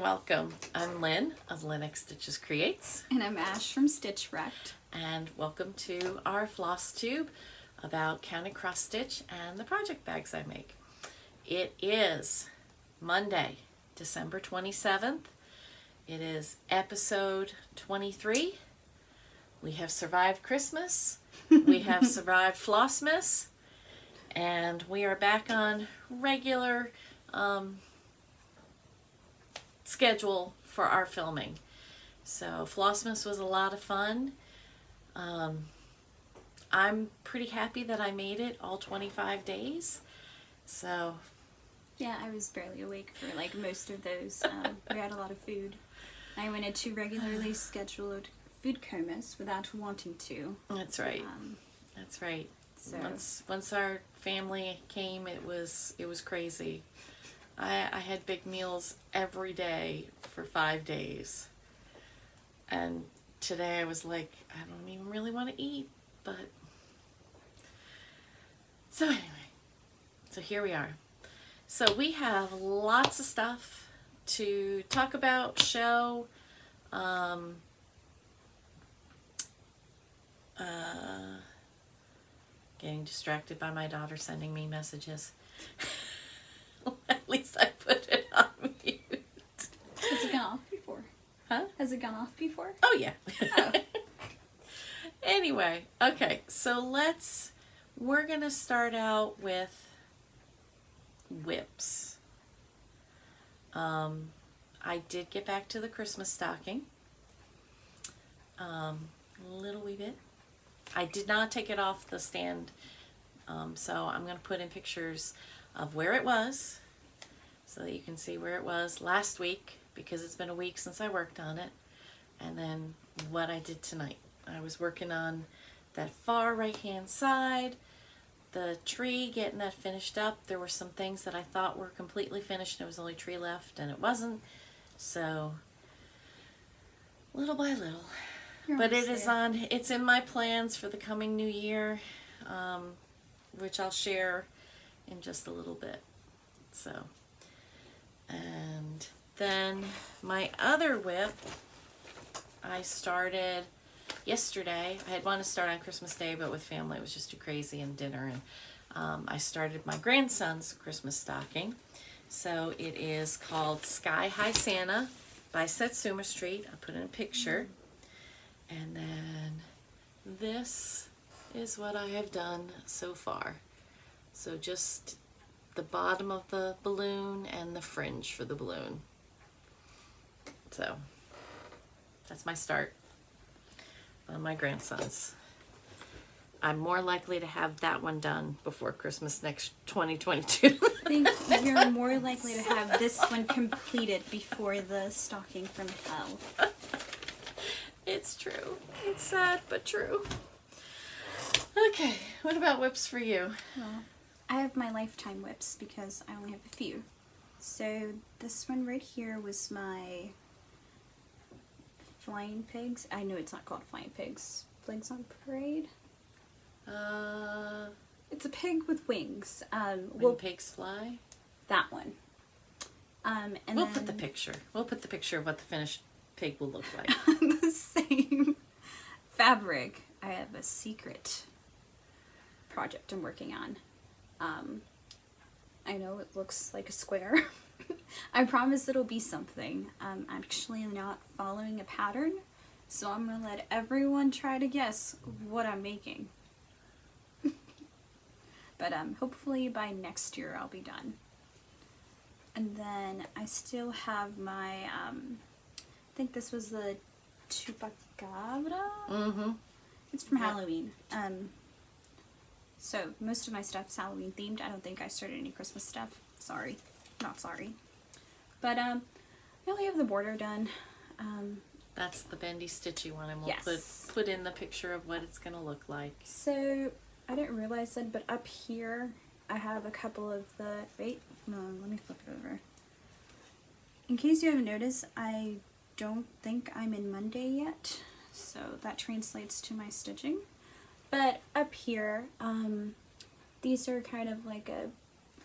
welcome. I'm Lynn of Linux Stitches Creates. And I'm Ash from Stitch Wrecked. And welcome to our Flosstube about counting cross stitch and the project bags I make. It is Monday, December 27th. It is episode 23. We have survived Christmas. We have survived Flossmas. And we are back on regular schedule for our filming. So Flossmas was a lot of fun. I'm pretty happy that I made it all 25 days. So yeah, I was barely awake for like most of those. We had a lot of food. I went into regularly scheduled food comas without wanting to. That's right. That's right. So Once our family came, it was crazy. I had big meals every day for 5 days. And today I was like, I don't even really want to eat, but... So anyway, so here we are. So we have lots of stuff to talk about, show, getting distracted by my daughter sending me messages. At least I put it on mute. has it gone off before? Huh? Has it gone off before? Oh yeah. Oh. Anyway, okay, so we're gonna start out with WIPs. I did get back to the Christmas stocking. A little wee bit. I did not take it off the stand, so I'm going to put in pictures of where it was so that you can see where it was last week, because it's been a week since I worked on it, and then what I did tonight. I was working on that far right hand side, the tree, getting that finished up. There were some things that I thought were completely finished and there was only tree left, and it wasn't, so little by little. But it is it's in my plans for the coming new year, which I'll share in just a little bit. So, and then my other WIP, I started yesterday. I had wanted to start on Christmas Day, but with family it was just too crazy and dinner. And I started my grandson's Christmas stocking. So it is called Sky High Santa by Samplery Street. I put in a picture. And then this is what I have done so far. So just the bottom of the balloon and the fringe for the balloon. So that's my start on my grandson's. I'm more likely to have that one done before Christmas next 2022. I think you're more likely to have this one completed before the stocking from hell. It's true. It's sad, but true. Okay, what about WIPs for you? Well, I have my lifetime WIPs because I only have a few. So this one right here was my flying pigs. I know it's not called flying pigs. Flags on parade? It's a pig with wings. When pigs fly? That one. And we'll put the picture. We'll put the picture of what the finished pig will look like. The same fabric. I have a secret project I'm working on. I know it looks like a square. I promise it'll be something. I'm actually not following a pattern, so I'm gonna let everyone try to guess what I'm making. But hopefully by next year I'll be done. And then I still have my I think this was the Chupacabra? Mm-hmm. It's from Halloween. So most of my stuff's Halloween themed. I don't think I started any Christmas stuff. Sorry. Not sorry. But I only have the border done. That's the bendy stitchy one, and we'll yes. put in the picture of what it's going to look like. So I didn't realize it, but up here I have a couple of the... Wait, no, let me flip it over. In case you haven't noticed, I don't think I'm in Monday yet, so that translates to my stitching. But up here, these are kind of like a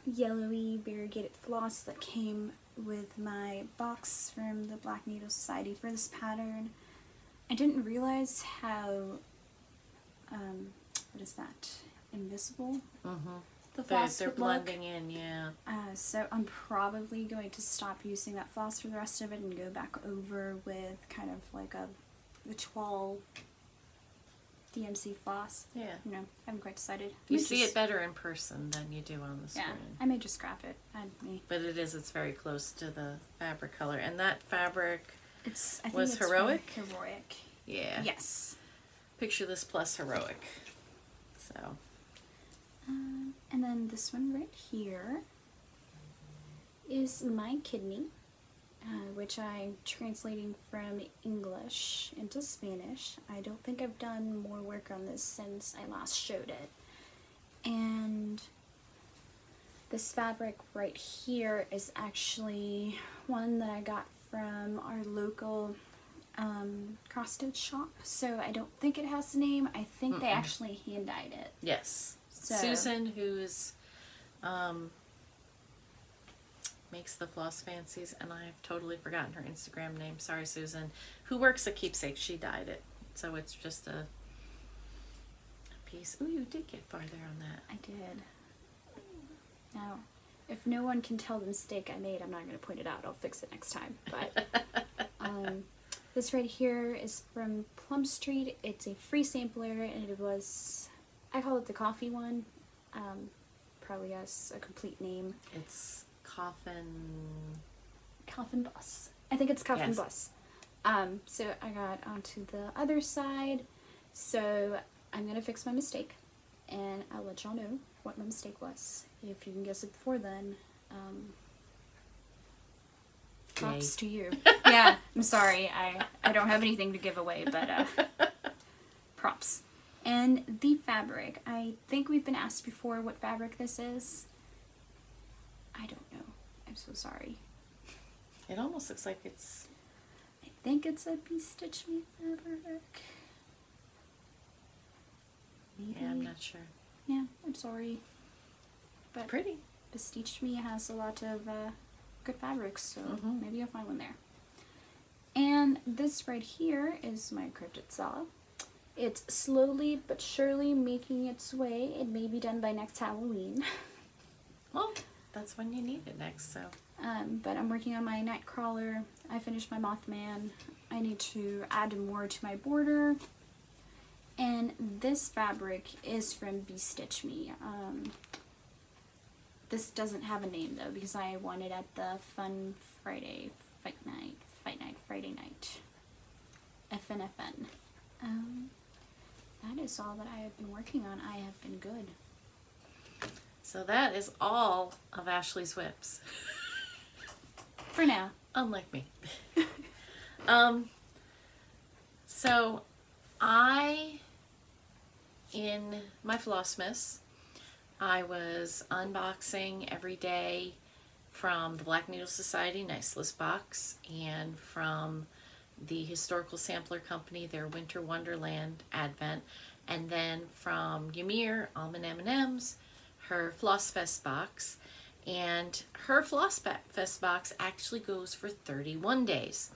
yellowy variegated floss that came with my box from the Black Needle Society for this pattern. I didn't realize how, what is that, invisible the floss They're would look. blending in, yeah. So I'm probably going to stop using that floss for the rest of it and go back over with kind of like a toile DMC floss. Yeah. You know, I haven't quite decided. You see it better in person than you do on the screen. Yeah, I may just scrap it. But it's very close to the fabric color. And that fabric I think was it's heroic? Heroic. Yeah. Yes. Picture this plus heroic. So. And then this one right here is My Kidney, which I'm translating from English into Spanish. I don't think I've done more work on this since I last showed it. And this fabric right here is actually one that I got from our local cross-stitch shop. So I don't think it has a name. I think they actually hand-dyed it. Yes. So, Susan, who's makes the floss fancies, and I've totally forgotten her Instagram name. Sorry, Susan. Who works at Keepsake? She dyed it, so it's just a piece. Ooh, you did get farther on that. I did. Now, if no one can tell the mistake I made, I'm not going to point it out. I'll fix it next time. But this right here is from Plum Street. It's a free sampler, and it was, I call it the coffee one. Probably has a complete name. It's Coffin Buzz. I think it's Coffin Buzz. So I got onto the other side. So I'm going to fix my mistake, and I'll let y'all know what my mistake was. If you can guess it before then, props to you. Yeah, I'm sorry. I don't have anything to give away, but props. And the fabric. I think we've been asked before what fabric this is. I don't know. I'm so sorry. It almost looks like it's... I think it's a Be Stitch Me fabric. Maybe. Yeah, I'm not sure. Yeah, I'm sorry. But pretty. Stitch Me has a lot of good fabrics, so maybe I'll find one there. And this right here is my Cryptid Saw. It's slowly but surely making its way. It may be done by next Halloween. Well, that's when you need it next, so. But I'm working on my Nightcrawler. I finished my Mothman. I need to add more to my border. And this fabric is from Be Stitch Me. This doesn't have a name though, because I won it at the Fun Friday Fight Night Friday night. FNFN. That is all that I have been working on. I have been good. So that is all of Ashley's WIPs. For now. Unlike me. So in my Flossmas, I was unboxing every day from the Black Needle Society Nice List box and from the Historical Sampler Company, their Winter Wonderland Advent, and then from Ymir, Almond M&M's, her Floss Fest box. And her Floss Fest box actually goes for 31 days.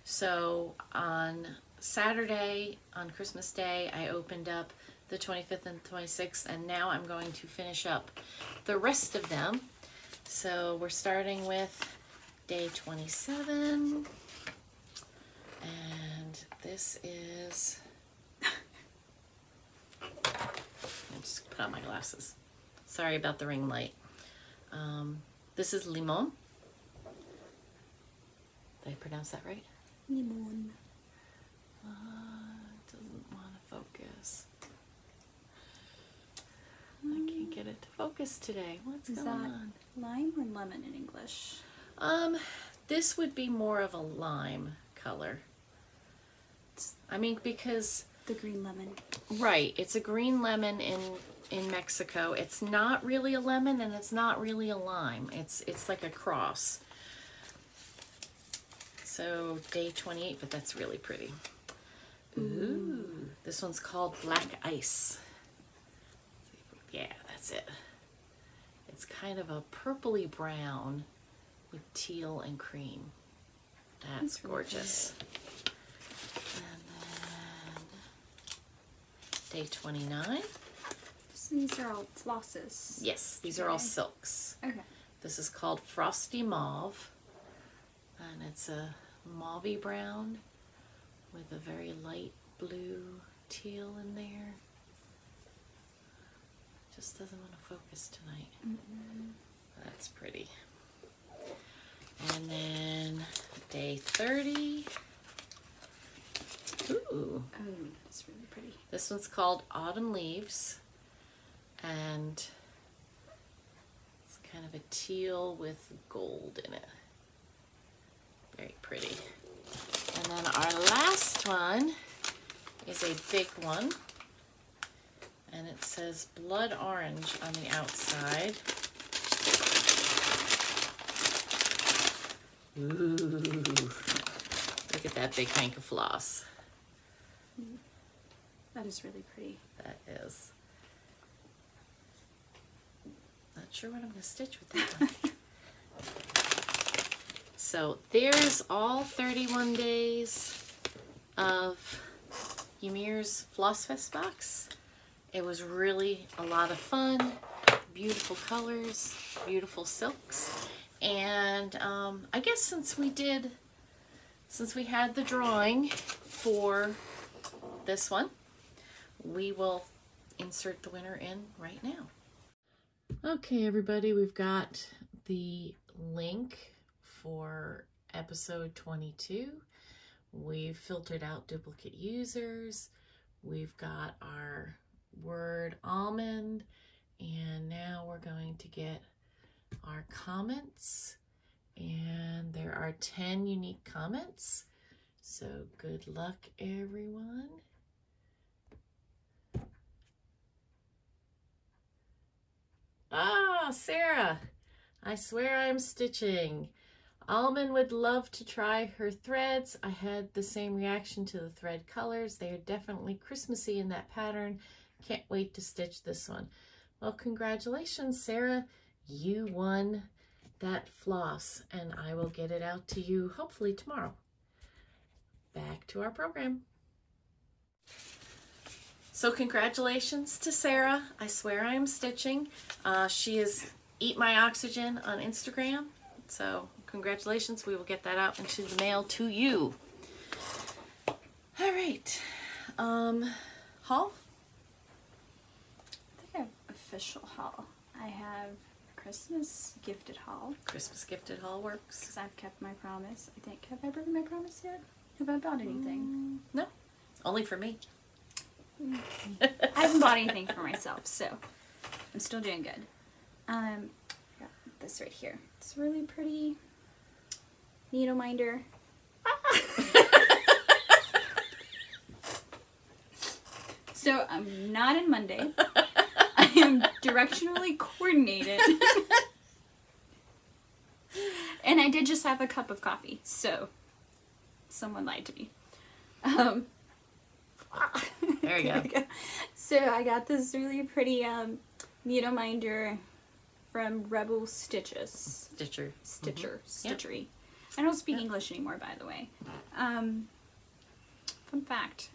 So on Saturday, on Christmas Day, I opened up the 25th and 26th, and now I'm going to finish up the rest of them. So we're starting with day 27, and this is, I'll just put on my glasses. Sorry about the ring light. This is Limon. Did I pronounce that right? Limon. It doesn't want to focus. I can't get it to focus today. What's going on? Lime or lemon in English? This would be more of a lime color. I mean, because the green lemon. Right, it's a green lemon in Mexico. It's not really a lemon and it's not really a lime. It's like a cross. So day 28, but that's really pretty. Ooh, this one's called Black Ice. Yeah, that's it. It's kind of a purpley brown with teal and cream. That's really gorgeous. And then day 29. So these are all flosses. Yes, these are all silks. Okay. This is called Frosty Mauve, and it's a mauvey brown with a very light blue teal in there. Just doesn't want to focus tonight. That's pretty. And then day 30. Ooh. Oh, that's really pretty. This one's called Autumn Leaves, and it's kind of a teal with gold in it. Very pretty. And then our last one is a big one, and it says blood orange on the outside. Ooh, look at that big hank of floss. That is really pretty. That is. Not sure what I'm going to stitch with that one. So there's all 31 days of Ymir's Floss Fest box. It was really a lot of fun. Beautiful colors, beautiful silks. And I guess since we had the drawing for this one, we will insert the winner in right now. Okay, everybody, we've got the link for episode 22. We've filtered out duplicate users. We've got our word almond, and now we're going to get our comments, and there are 10 unique comments. So good luck, everyone. Ah, Sarah, I swear I'm stitching. Almond would love to try her threads. I had the same reaction to the thread colors. They are definitely Christmassy in that pattern. Can't wait to stitch this one. Well, congratulations, Sarah. You won that floss, and I will get it out to you hopefully tomorrow. Back to our program. So congratulations to Sarah. I swear I am stitching. She is Eat My Oxygen on Instagram. So congratulations. We will get that out into the mail to you. All right. Haul? I think I have official haul. I have Christmas gifted haul. Christmas gifted haul works. Because I've kept my promise. I think, have I broken my promise yet? Have I bought anything? No, only for me. I haven't bought anything for myself, so I'm still doing good. Got this right here. It's really pretty needle minder. So I'm not in Monday. I am directionally coordinated. And I did just have a cup of coffee, so someone lied to me. There you go. So I got this really pretty needle minder from Rebel Stitches. Stitchery. Yep. I don't speak English anymore, by the way. Fun fact.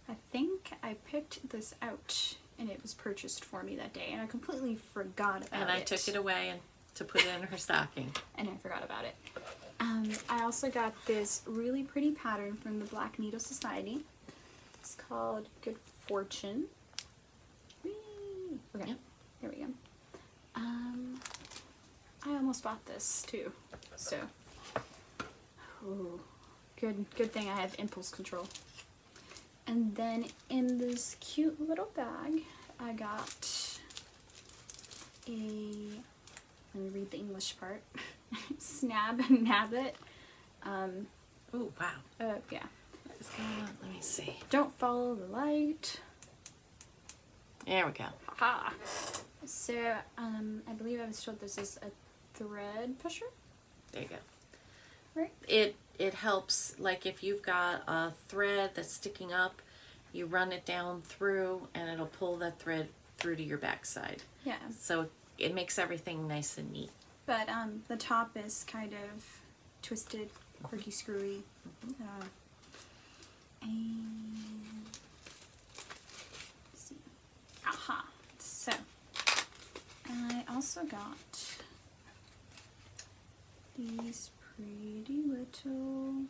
I think I picked this out and it was purchased for me that day, and I completely forgot about it. And I took it away and to put it in her stocking. And I forgot about it. I also got this really pretty pattern from the Black Needle Society. It's called Good Fortune. Whee! Okay, yep. There we go. I almost bought this too, so ooh, good thing I have impulse control. And then in this cute little bag, I got a, let me read the English part, Snab and Nabbit. Oh wow. Yeah. What is going on? Let me see. Don't follow the light. There we go. Ha! So, I believe I was told this is a thread pusher. There you go. Right? It helps, like if you've got a thread that's sticking up, you run it down through and it'll pull that thread through to your backside. Yeah. So it makes everything nice and neat. but the top is kind of twisted, quirky, screwy. And let's see. Aha! So I also got these pretty little,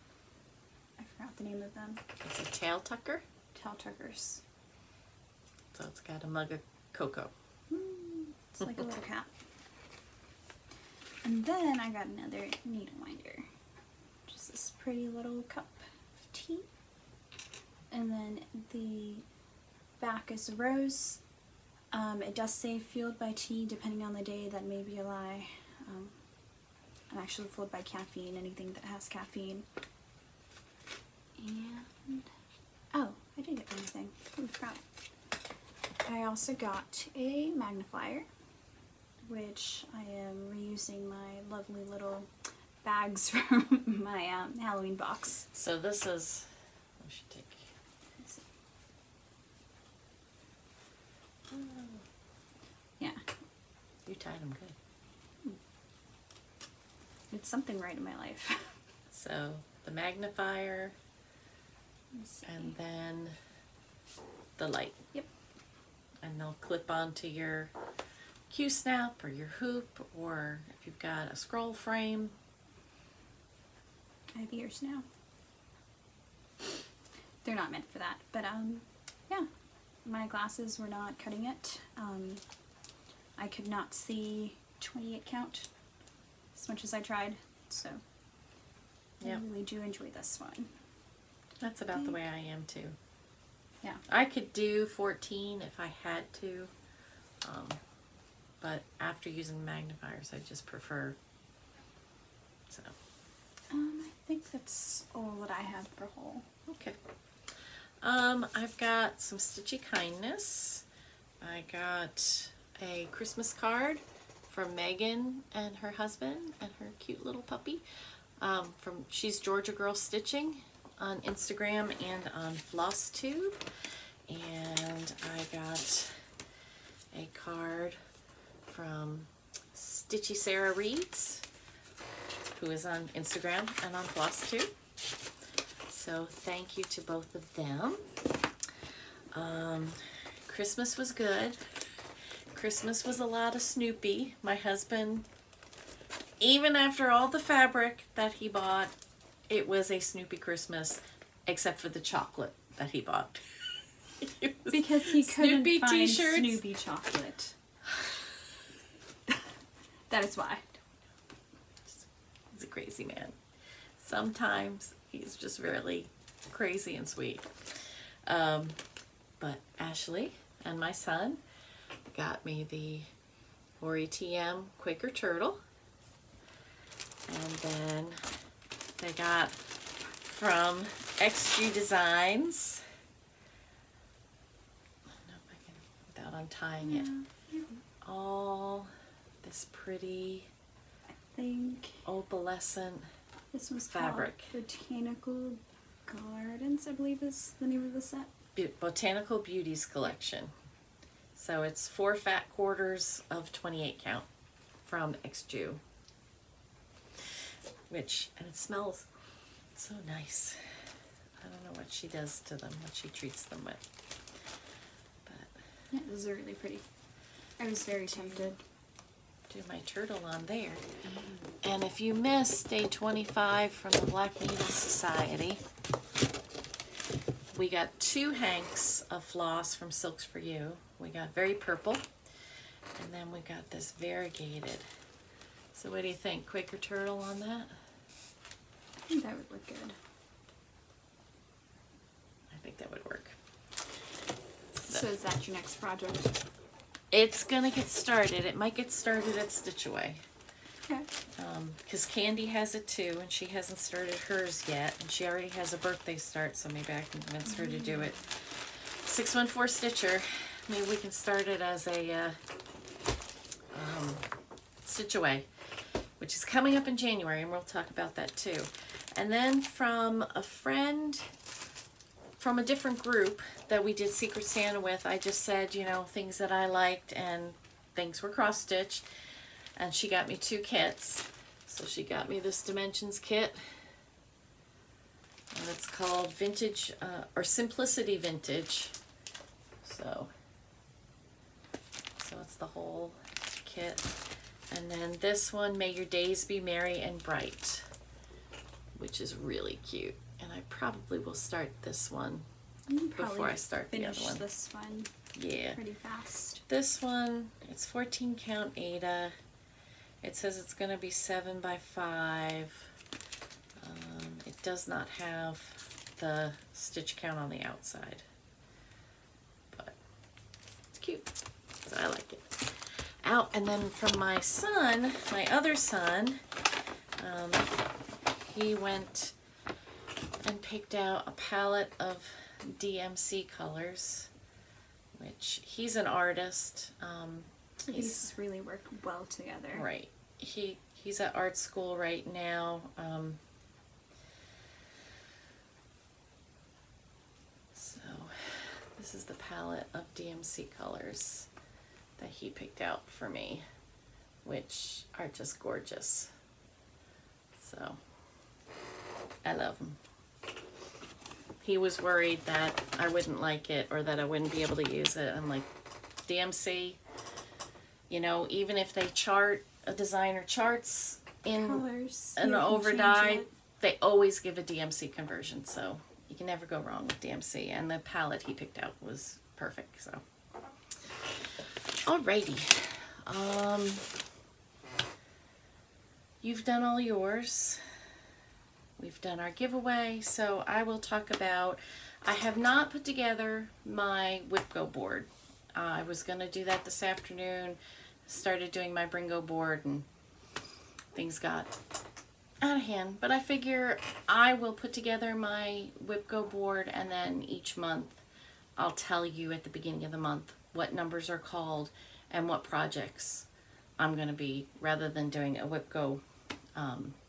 I forgot the name of them. It's a tail tucker. Tail tuckers. So it's got a mug of cocoa. It's like a little cat. And then I got another needle winder. Just this pretty little cup of tea. And then the back is rose. It does say fueled by tea, depending on the day. That may be a lie. I'm actually fueled by caffeine, anything that has caffeine. And, oh, I did get one thing. Holy crap. I also got a magnifier, which I am reusing my lovely little bags from my Halloween box. So this is, I should take. Yeah. You tied them good. It's something right in my life. So the magnifier, and then the light. Yep. And they'll clip onto your Q-snap or your hoop, or if you've got a scroll frame. I have ears now. They're not meant for that, but yeah. My glasses were not cutting it. I could not see 28 count as much as I tried, so yep. I really do enjoy this one. That's about the way I am too. Yeah. I could do 14 if I had to, but after using magnifiers, I just prefer. So. I think that's all that I had for haul. Okay. I've got some Stitchy Kindness. I got a Christmas card from Megan and her husband and her cute little puppy. She's Georgia Girl Stitching on Instagram and on Flosstube. And I got a card from Stitchy Sarah Reads, who is on Instagram and on Flosstube. So thank you to both of them. Christmas was good. Christmas was a lot of Snoopy. My husband, even after all the fabric that he bought, it was a Snoopy Christmas, except for the chocolate that he bought. Because he couldn't Snoopy find t-shirts. Snoopy chocolate. That is why. He's a crazy man. Sometimes he's just really crazy and sweet. But Ashley and my son got me the ORITM Quaker Turtle. And then they got from XG Designs, I don't know if I can, without untying it, all this pretty I think opalescent this was fabric. called Botanical Gardens, I believe is the name of the set. Botanical Beauties collection. So it's 4 fat quarters of 28 count from XG. And it smells so nice. I don't know what she does to them, what she treats them with. But Yeah, those are really pretty. I was very tempted. do my turtle on there. And if you missed day 25 from the Black Needle Society, we got 2 hanks of floss from Silks for You. We got very purple, and then we got this variegated. So what do you think? Quaker Turtle on that? I think that would look good. I think that would work. So is that your next project? It's gonna get started. It might get started at Stitch Away. Okay. Because Candy has it too, and she hasn't started hers yet, and she already has a birthday start, so maybe I can convince her to do it. 614 Stitcher, maybe we can start it as a Stitch Away, which is coming up in January, and we'll talk about that too. And then from a friend from a different group that we did Secret Santa with, I just said, you know, things that I liked, and things were cross-stitched. And she got me 2 kits. So she got me this Dimensions kit. And it's called Vintage, or Simplicity Vintage. So it's the whole kit. And then this one, May Your Days Be Merry and Bright, which is really cute. And I probably will start this one before I start the other one. This one. Yeah. Pretty fast. This one, it's 14 count Aida. It says it's going to be 7 by 5. It does not have the stitch count on the outside, but it's cute, so I like it. Out, and then from my son, my other son, he went and picked out a palette of DMC colors, which he's an artist. These really work well together. Right. He's at art school right now. So this is the palette of DMC colors that he picked out for me, which are just gorgeous. So I love them. He was worried that I wouldn't like it or that I wouldn't be able to use it. I'm like, DMC, you know, even if they chart, a designer charts in colors, an overdye, they always give a DMC conversion, so you can never go wrong with DMC. And the palette he picked out was perfect. So alrighty, you've done all yours. We've done our giveaway, so I will talk about, I have not put together my WIP Go board. I was going to do that this afternoon, started doing my Bringo board, and things got out of hand. But I figure I will put together my WIP Go board, and then each month I'll tell you at the beginning of the month what numbers are called and what projects I'm going to be, rather than doing a WIP Go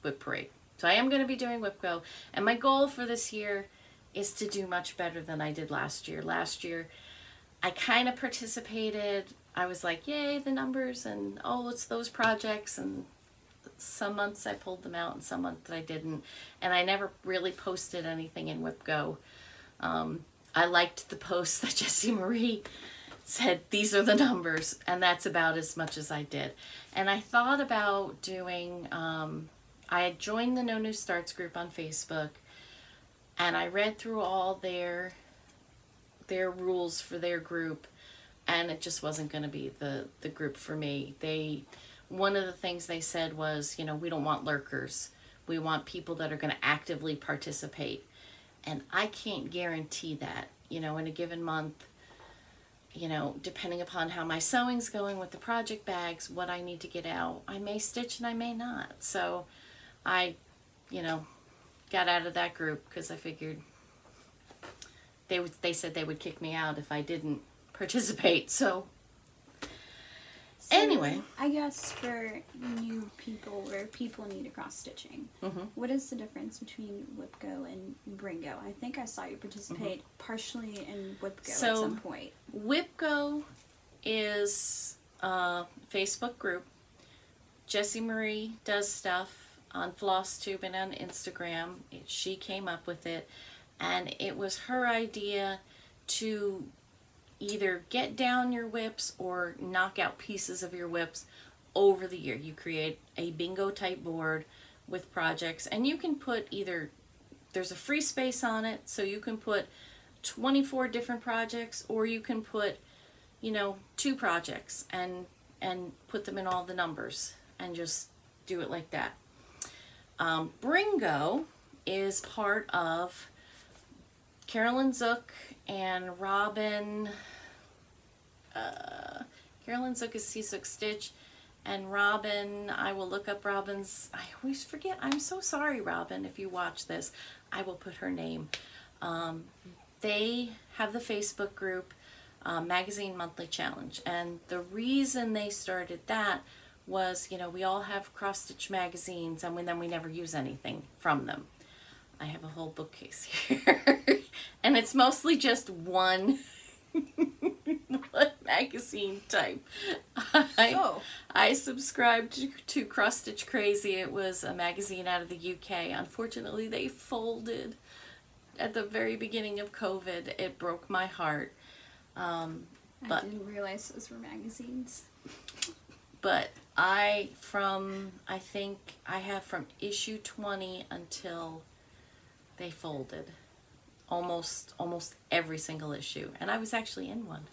WIP parade. So I am going to be doing WIP Go, and my goal for this year is to do much better than I did last year. Last year, I kind of participated. I was like, yay, the numbers, and oh, it's those projects, and some months I pulled them out, and some months I didn't, and I never really posted anything in WIP Go. I liked the post that Jessie Marie said, these are the numbers, and that's about as much as I did. And I thought about doing... I had joined the No New Starts group on Facebook, and I read through all their rules for their group, and it just wasn't going to be the group for me. One of the things they said was, you know, we don't want lurkers. We want people that are going to actively participate. And I can't guarantee that, you know, in a given month, you know, depending upon how my sewing's going with the project bags, what I need to get out, I may stitch and I may not. So I, you know, got out of that group because I figured they said they would kick me out if I didn't participate. So anyway, I guess for new people or people new to cross stitching, what is the difference between WIP Go and Bringo? I think I saw you participate partially in WIP Go at some point. WIP Go is a Facebook group. Jessie Marie does stuff on Flosstube and on Instagram. She came up with it, and it was her idea to either get down your WIPs or knock out pieces of your WIPs over the year. You create a bingo type board with projects, and you can put either, there's a free space on it, so you can put 24 different projects, or you can put, you know, 2 projects and put them in all the numbers and just do it like that. Bringo is part of Carolyn Zook and Robin. Carolyn Zook is C-Zook Stitch, and Robin, I will look up Robin's, I always forget, I'm so sorry Robin, if you watch this, I will put her name. They have the Facebook group, Magazine Monthly Challenge, and the reason they started that was, you know, we all have cross-stitch magazines, and then we never use anything from them. I have a whole bookcase here, and it's mostly just one magazine type. So. I subscribed to Cross Stitch Crazy. It was a magazine out of the UK. Unfortunately, they folded at the very beginning of COVID. It broke my heart. I didn't realize those were magazines. But I think I have from issue 20 until they folded. Almost every single issue. And I was actually in one.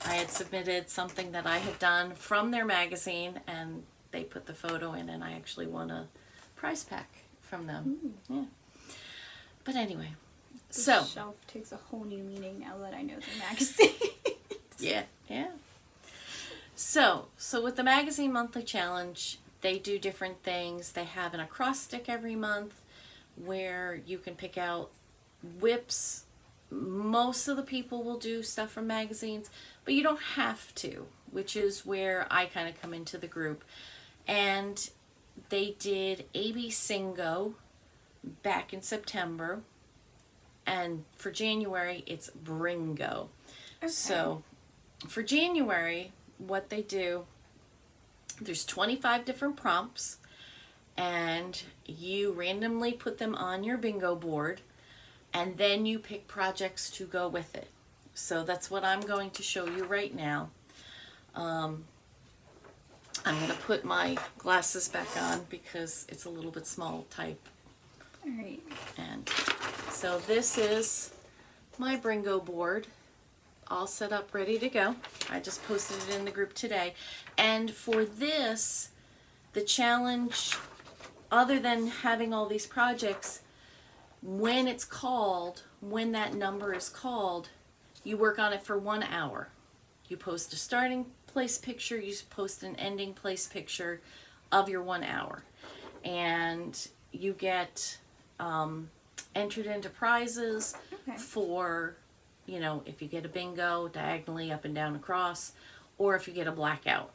I had submitted something that I had done from their magazine, and they put the photo in, and I actually won a prize pack from them. Ooh. Yeah. But anyway, the shelf takes a whole new meaning now that I know the magazine. Yeah. So with the Magazine Monthly Challenge, they do different things. They have an acrostic every month where you can pick out WIPs. Most of the people will do stuff from magazines, but you don't have to, which is where I kind of come into the group. And they did AB Singo back in September, and for January it's Bringo. Okay. So for January, what they do, there's 25 different prompts, and you randomly put them on your bingo board, and then you pick projects to go with it. So that's what I'm going to show you right now. I'm going to put my glasses back on because it's a little bit small type. All right. And so this is my Bringo board, all set up, ready to go. I just posted it in the group today. And for this, the challenge, other than having all these projects, when it's called, when that number is called, you work on it for 1 hour. You post a starting place picture, you post an ending place picture of your 1 hour. And you get entered into prizes for, you know, if you get a bingo diagonally up and down across, or if you get a blackout.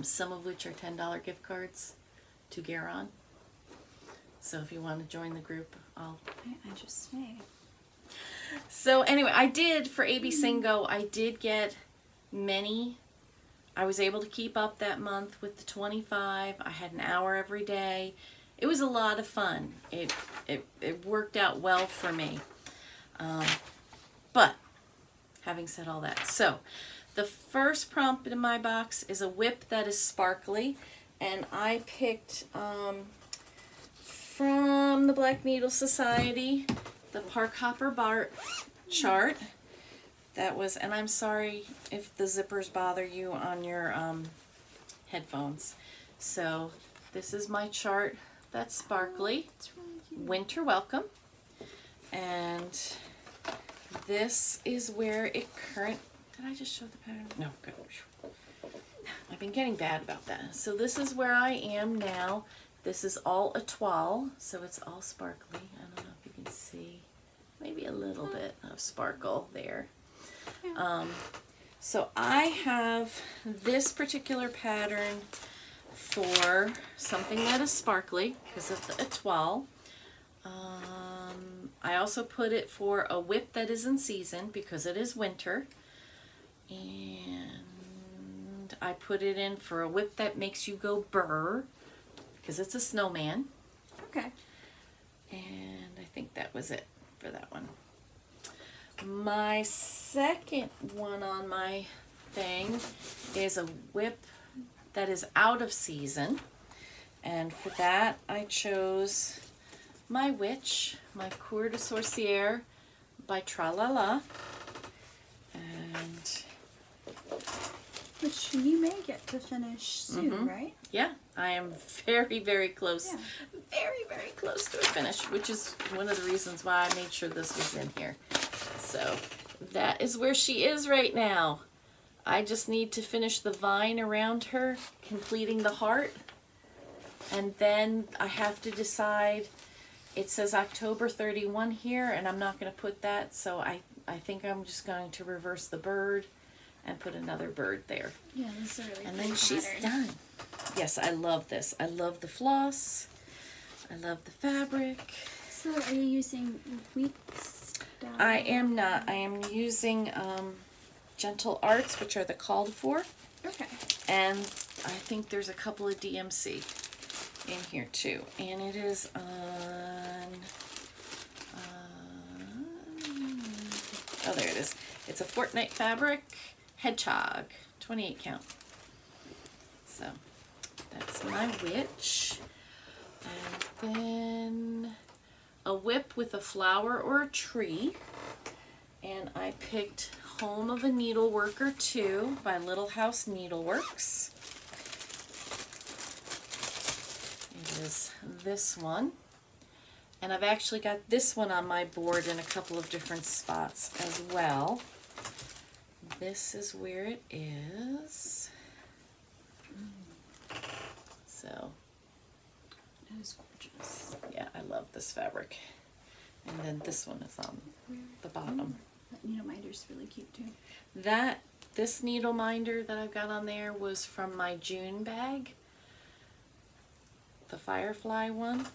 Some of which are $10 gift cards to Garon. So if you want to join the group, I just may. So anyway, I did, for AB Singo, I did get many. I was able to keep up that month with the 25. I had an hour every day. It was a lot of fun. It worked out well for me. But having said all that, so the first prompt in my box is a WIP that is sparkly, and I picked from the Black Needle Society the Park Hopper Bar chart. That was, and I'm sorry if the zippers bother you on your headphones. So this is my chart that's sparkly. It's really cute. Winter Welcome. And this is where it did I just show the pattern? No, good. I've been getting bad about that. So this is where I am now. This is all etoile, so it's all sparkly. I don't know if you can see. Maybe a little bit of sparkle there. So I have this particular pattern for something that is sparkly because of the etoile. I also put it for a WIP that is in season because it is winter. And I put it in for a WIP that makes you go burr because it's a snowman. Okay. And I think that was it for that one. My second one on my thing is a WIP that is out of season. And for that, I chose my Witch, my Cour de Sorcière by Tralala. And which you may get to finish soon, right? Yeah, I am very, very close. Yeah. Very, very close to a finish, which is one of the reasons why I made sure this was in here. So that is where she is right now. I just need to finish the vine around her, completing the heart. And then I have to decide, it says October 31 here, and I'm not going to put that, so I think I'm just going to reverse the bird and put another bird there. Yeah, this is a really and then she's done. Yes, I love this. I love the floss. I love the fabric. So are you using wheat style? I am not. I am using Gentle Arts, which are the called for. Okay. And I think there's a couple of DMC in here too. And it is on, oh, there it is. It's a Fortnite fabric hedgehog, 28 count. So that's my witch. And then a WIP with a flower or a tree. And I picked Home of a Needleworker 2 by Little House Needleworks. It is this one. And I've actually got this one on my board in a couple of different spots as well. This is where it is. So, that is gorgeous. yeah, I love this fabric. And then this one is on the bottom. That needle minder's really cute too. This needle minder that I've got on there was from my June bag. The Firefly one.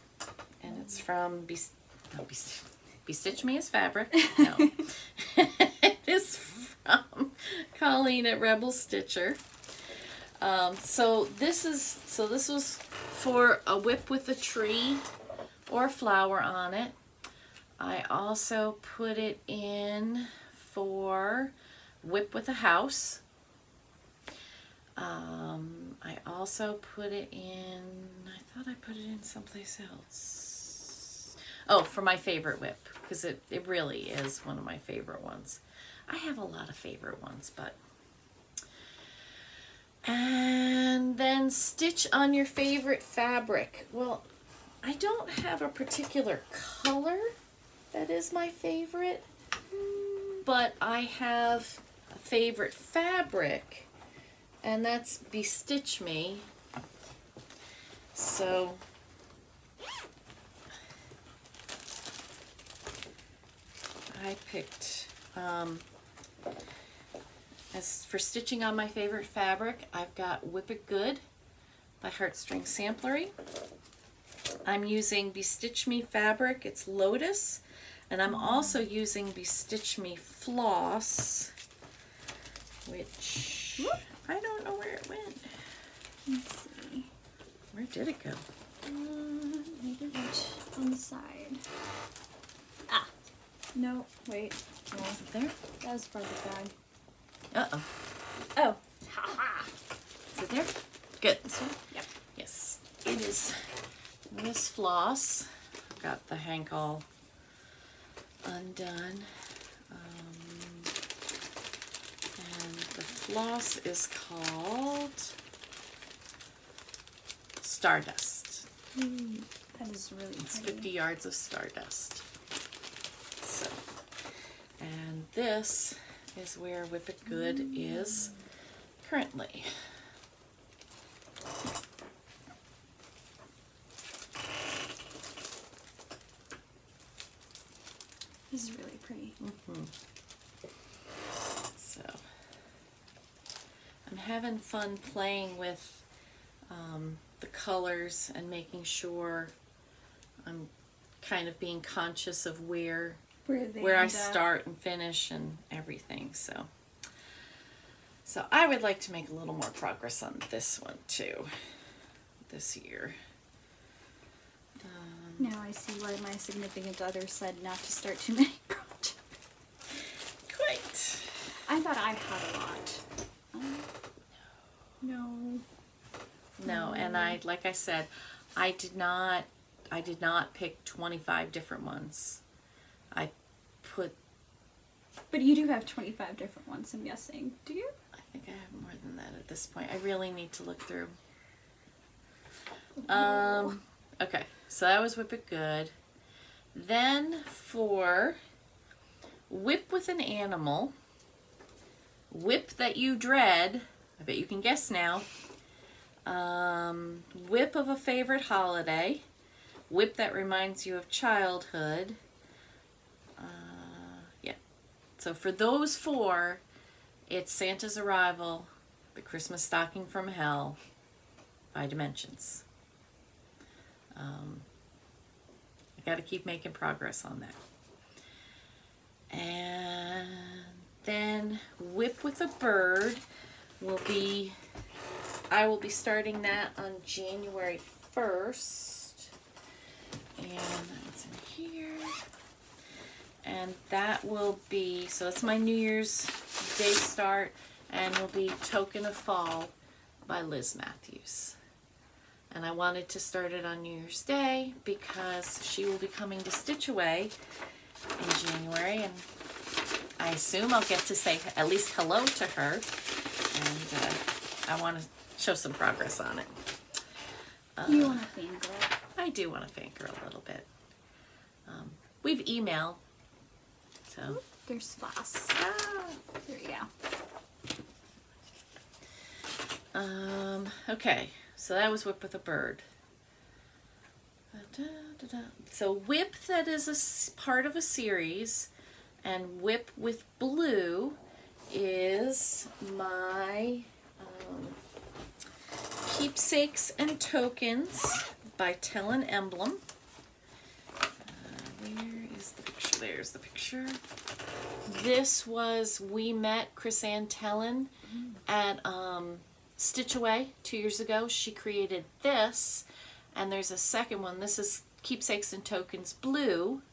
And it's from Bestitch Me as Fabric. No. It is from Colleen at Rebel Stitcher. So this was for a WIP with a tree or a flower on it. I also put it in for WIP with a house. I also put it in, I thought I put it in someplace else. Oh, for my favorite WIP, because it really is one of my favorite ones. I have a lot of favorite ones, but. And then stitch on your favorite fabric. Well, I don't have a particular color that is my favorite, but I have a favorite fabric, and that's Bestitch Me. So I picked, as for stitching on my favorite fabric, I've got Whip It Good by Heartstring Samplery. I'm using Bestitch Me fabric, it's Lotus, and I'm also using Bestitch Me floss, which I don't know where it went. Let's see. Where did it go? Maybe right on the side. Ah, no, wait. No, Is it there? that was part of the bag. Uh-oh. Oh, haha. Is it there? Good. This one? Yep. Yes. It is this floss. I've got the hank all undone. And the floss is called Stardust. That is really It's pretty. 50 yards of Stardust. So, and this is where Whip It Good is currently. This is really pretty. So, I'm having fun playing with the colors and making sure I'm kind of being conscious of where I start and finish and everything. So I would like to make a little more progress on this one too this year. Now I see why my significant other said not to start too many projects. Quite. I thought I had a lot. No. No, and like I said, I did not pick 25 different ones. I put. But you do have 25 different ones, I'm guessing. Do you? I think I have more than that at this point. I really need to look through. Okay, so that was Whip It Good. Then for Whip with an Animal, Whip That You Dread, I bet you can guess now. Whip of a Favorite Holiday, Whip That Reminds You of Childhood. Yeah. So for those four, it's Santa's Arrival, The Christmas Stocking from Hell by Dimensions. I got to keep making progress on that. And then WIP with a Bird will be, I will be starting that on January 1st. And that's in here. And that will be, so that's my New Year's Day start, and will be Token of Fall by Liz Matthews. And I wanted to start it on New Year's Day because she will be coming to Stitch Away in January, and I assume I'll get to say at least hello to her, and I want to show some progress on it. You want to fangirl? I do want to fangirl a little bit. We've emailed, so. Ooh, there's Floss. There you go. Okay, so that was WIP with a Bird. So WIP that is a part of a series, and WIP with Blue is my Keepsakes and Tokens by Tell an Emblem. Where is the picture? There's the picture. This was, we met Chris Ann Tellin at Stitch Away 2 years ago. She created this, and there's a second one. This is Keepsakes and Tokens Blue,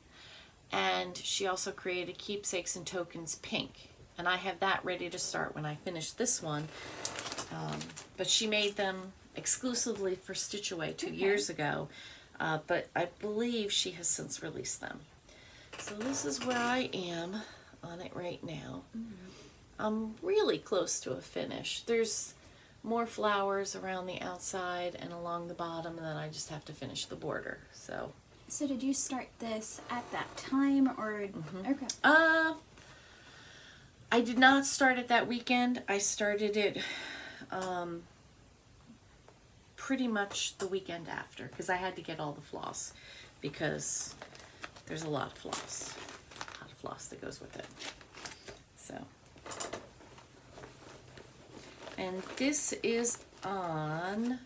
and she also created Keepsakes and Tokens Pink, and I have that ready to start when I finish this one. But she made them exclusively for Stitch Away 2 years ago, but I believe she has since released them. So this is where I am on it right now. I'm really close to a finish. There's more flowers around the outside and along the bottom, and then I just have to finish the border. So did you start this at that time, or okay? I did not start it that weekend. I started it pretty much the weekend after, because I had to get all the floss, because there's a lot of floss. A lot of floss that goes with it. So, and this is on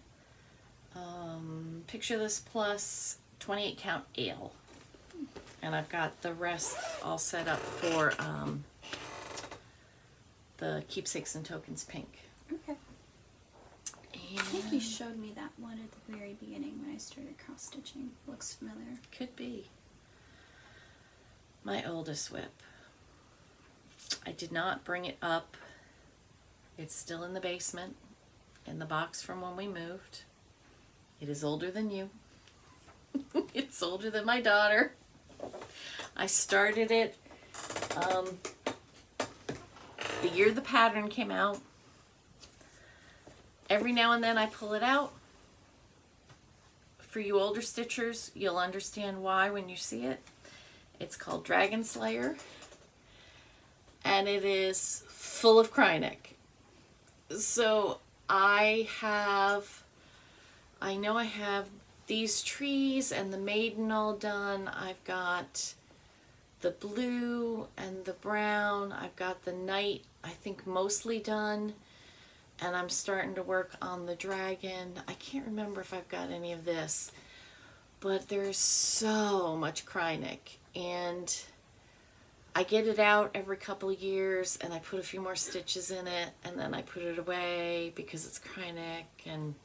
Picture This Plus 28 count ale, and I've got the rest all set up for the Keepsakes and Tokens Pink. Okay. And I think you showed me that one at the very beginning when I started cross stitching. Looks familiar. could be my oldest WIP. I did not bring it up. It's still in the basement, in the box from when we moved. It is older than you. It's older than my daughter. I started it the year the pattern came out. Every now and then I pull it out. For you older stitchers, you'll understand why when you see it. It's called Dragon Slayer, and it is full of Krynic. So I know I have these trees and the maiden all done. I've got the blue and the brown. I've got the knight, I think, mostly done. And I'm starting to work on the dragon. I can't remember if I've got any of this, but there's so much Krynic, and I get it out every couple of years, and I put a few more stitches in it, and then I put it away because it's Krynic. And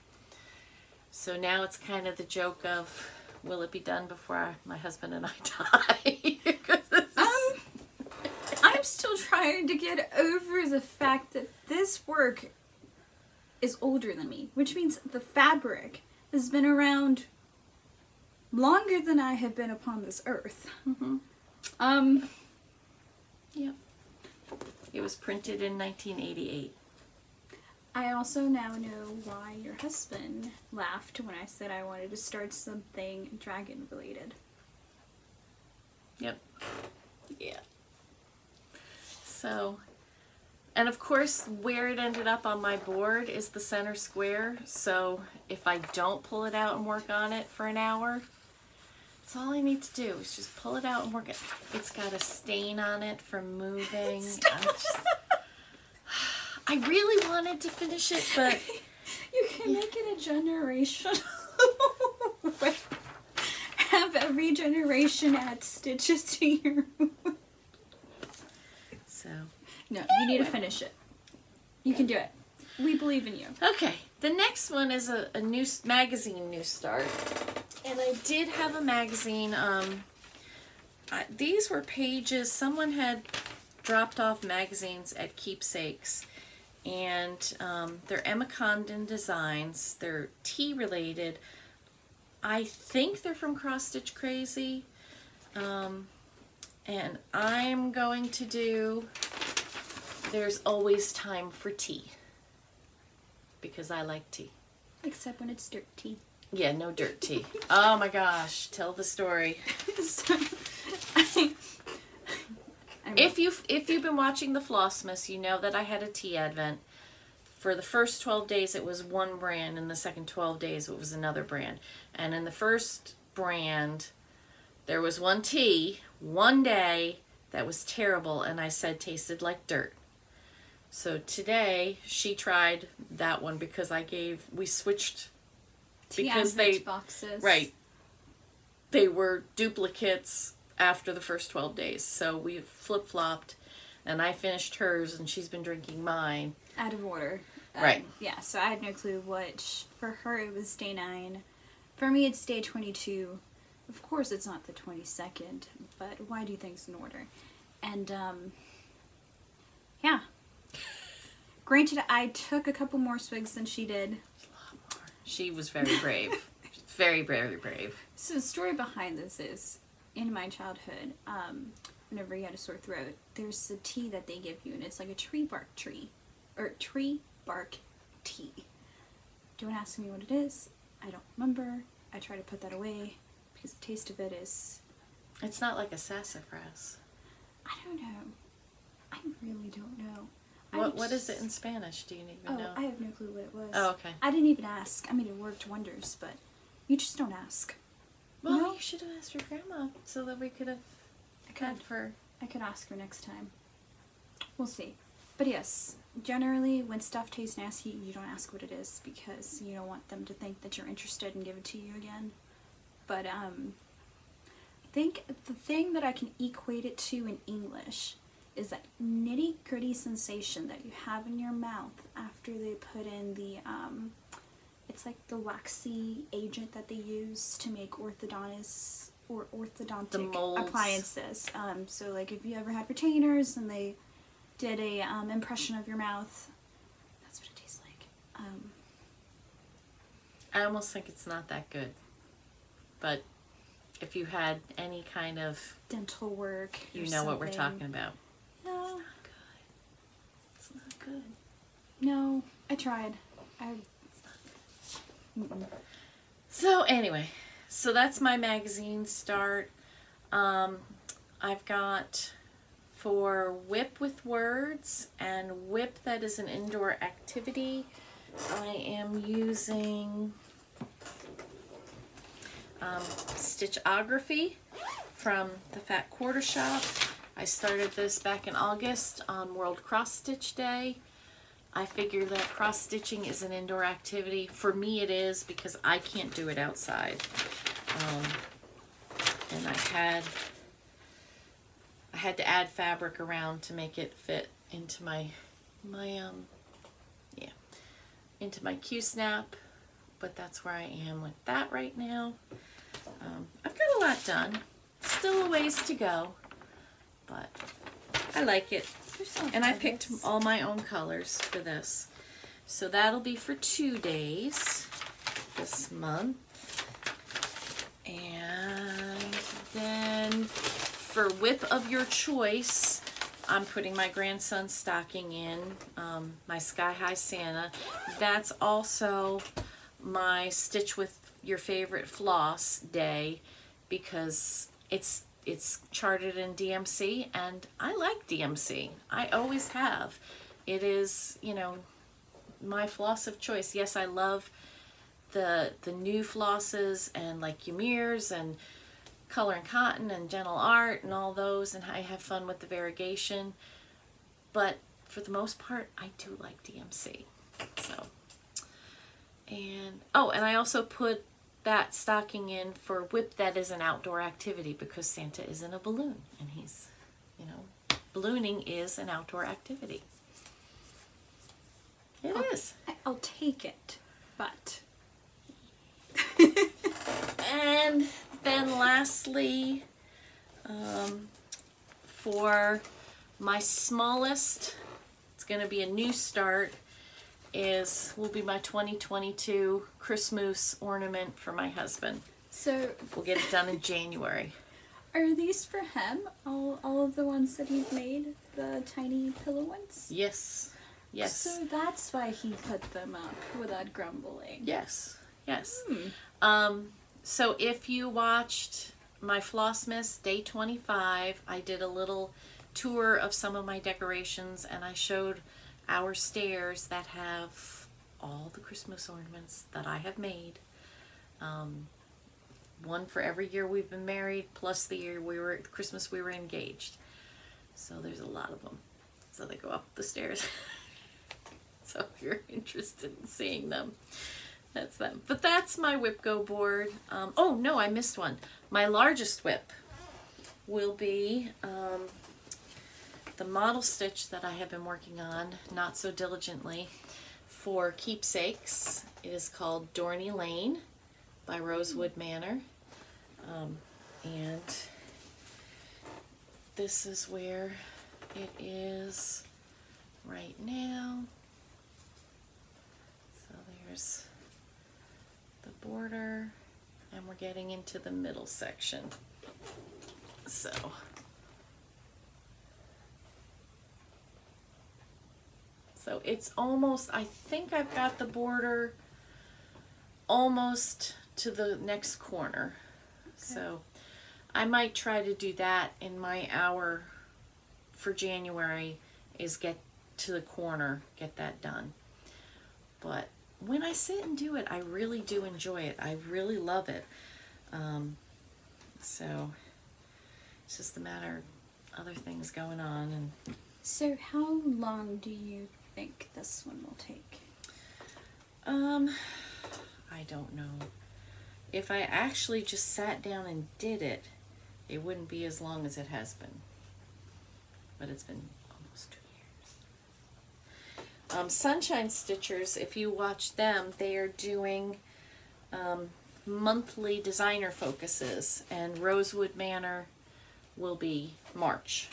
so now it's kind of the joke of, will it be done before my husband and I die? I'm still trying to get over the fact that this work is older than me, which means the fabric has been around longer than I have been upon this earth. Yep. It was printed in 1988. I also now know why your husband laughed when I said I wanted to start something dragon related. Yep. Yeah. So, and of course, where it ended up on my board is the center square. So if I don't pull it out and work on it for an hour, that's all I need to do is just pull it out and work it. It's got a stain on it from moving. I really wanted to finish it, but you can make it a generation. Have every generation add stitches to your. So No, you need to finish it. You can do it. We believe in you. Okay, the next one is a new magazine new start. And I did have a magazine. These were pages. Someone had dropped off magazines at Keepsakes. And they're Emma Condon designs. They're tea related. I think they're from Cross Stitch Crazy. And I'm going to do There's Always Time for Tea. Because I like tea. Except when it's dirt tea. Yeah, no dirt tea. Oh my gosh, tell the story. If you've been watching the Flossmas, you know that I had a tea advent. For the first 12 days it was one brand, and the second 12 days it was another brand. And in the first brand, there was one tea, one day, that was terrible, and I said tasted like dirt. So today, she tried that one because we switched, because they, boxes. Right, they were duplicates after the first 12 days. So we flip-flopped, and I finished hers, and she's been drinking mine. Out of order. Right. Yeah, so I had no clue which. For her, it was day 9. For me, it's day 22. Of course, it's not the 22nd, but why do things in order? And, yeah. Granted, I took a couple more swigs than she did. A lot more. She was very brave. Very, very brave. So the story behind this is, in my childhood, whenever you had a sore throat, there's a tea that they give you, and it's like a tree bark tea. Don't ask me what it is. I don't remember. I try to put that away because the taste of it is... It's not like a sassafras. I don't know. I really don't know. What is it in Spanish? Do you even know? I have no clue what it was. Oh, okay. I didn't even ask. I mean, it worked wonders, but you just don't ask. Well, No? you should have asked your grandma so that we could have had for... I could ask her next time. We'll see. But yes, generally, when stuff tastes nasty, you don't ask what it is because you don't want them to think that you're interested and give it to you again. But, I think the thing that I can equate it to in English is that nitty-gritty sensation that you have in your mouth after they put in the, it's like the waxy agent that they use to make orthodontic appliances. So like if you ever had retainers and they did a impression of your mouth, that's what it tastes like. I almost think it's not that good. But if you had any kind of... dental work, you know what we're talking about. No. It's not good. No, I tried. So anyway, so that's my magazine start. I've got for WIP with words and WIP that is an indoor activity. I am using Stitchography from the Fat Quarter Shop. I started this back in August on World Cross Stitch Day. I figure that cross stitching is an indoor activity. For me it is because I can't do it outside. And I had to add fabric around to make it fit into into my Q-snap, but that's where I am with that right now. I've got a lot done. Still a ways to go, but I like it. And I picked all my own colors for this. So that'll be for 2 days this month. And then for WIP of your choice, I'm putting my grandson's stocking in, my Sky High Santa. That's also my Stitch with Your Favorite Floss day because it's charted in DMC, and I like DMC. I always have. It is, you know, my floss of choice. Yes, I love the new flosses and like Ymir's and Color and Cotton and Gentle Art and all those, and I have fun with the variegation. But for the most part, I do like DMC. So, and oh, and I also put that stocking in for WIP that is an outdoor activity because Santa is in a balloon and he's, you know, ballooning is an outdoor activity. It is. I'll take it, but... And then lastly, for my smallest, it's going to be a new start, will be my 2022 Christmas ornament for my husband. So we'll get it done in January. Are these for him? All of the ones that he's made? The tiny pillow ones? Yes. Yes. So that's why he put them up without grumbling. Yes. Yes. So if you watched my Flossmas Day 25, I did a little tour of some of my decorations, and I showed our stairs that have all the Christmas ornaments that I have made. One for every year we've been married, plus the year Christmas we were engaged. So there's a lot of them. So they go up the stairs. So if you're interested in seeing them, that's them. But that's my WIP Go board. Oh no, I missed one. My largest WIP will be the model stitch that I have been working on not so diligently for keepsakes. It is called Dorney Lane by Rosewood Manor. And this is where it is right now. So there's the border, and we're getting into the middle section. So it's almost, I think I've got the border almost to the next corner. Okay. So I might try to do that in my hour for January, is get to the corner, get that done. But when I sit and do it, I really do enjoy it. I really love it. So it's just a matter of other things going on. And so how long do you think this one will take? I don't know. If I actually just sat down and did it, it wouldn't be as long as it has been. But it's been almost 2 years. Sunshine Stitchers, if you watch them, they are doing monthly designer focuses, and Rosewood Manor will be March.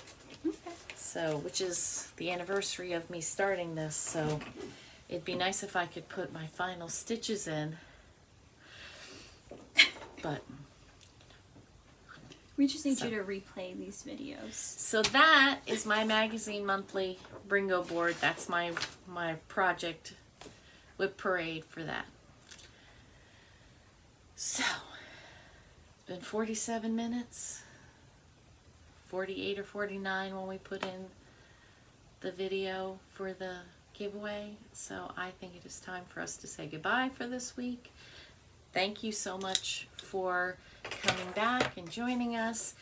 Okay. So, which is the anniversary of me starting this, so it'd be nice if I could put my final stitches in. But we just need you to replay these videos. So that is my magazine monthly Bringo board. That's my project WIP parade for that. So it's been 47 minutes, 48 or 49 when we put in the video for the giveaway. So I think it is time for us to say goodbye for this week. Thank you so much for coming back and joining us.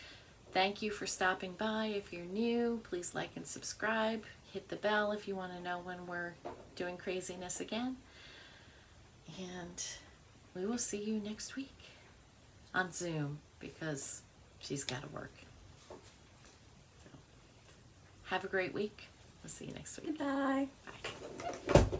Thank you for stopping by. If you're new, please like and subscribe. Hit the bell if you want to know when we're doing craziness again. And we will see you next week on Zoom, because she's got to work. So, have a great week. We'll see you next week. Goodbye. Bye.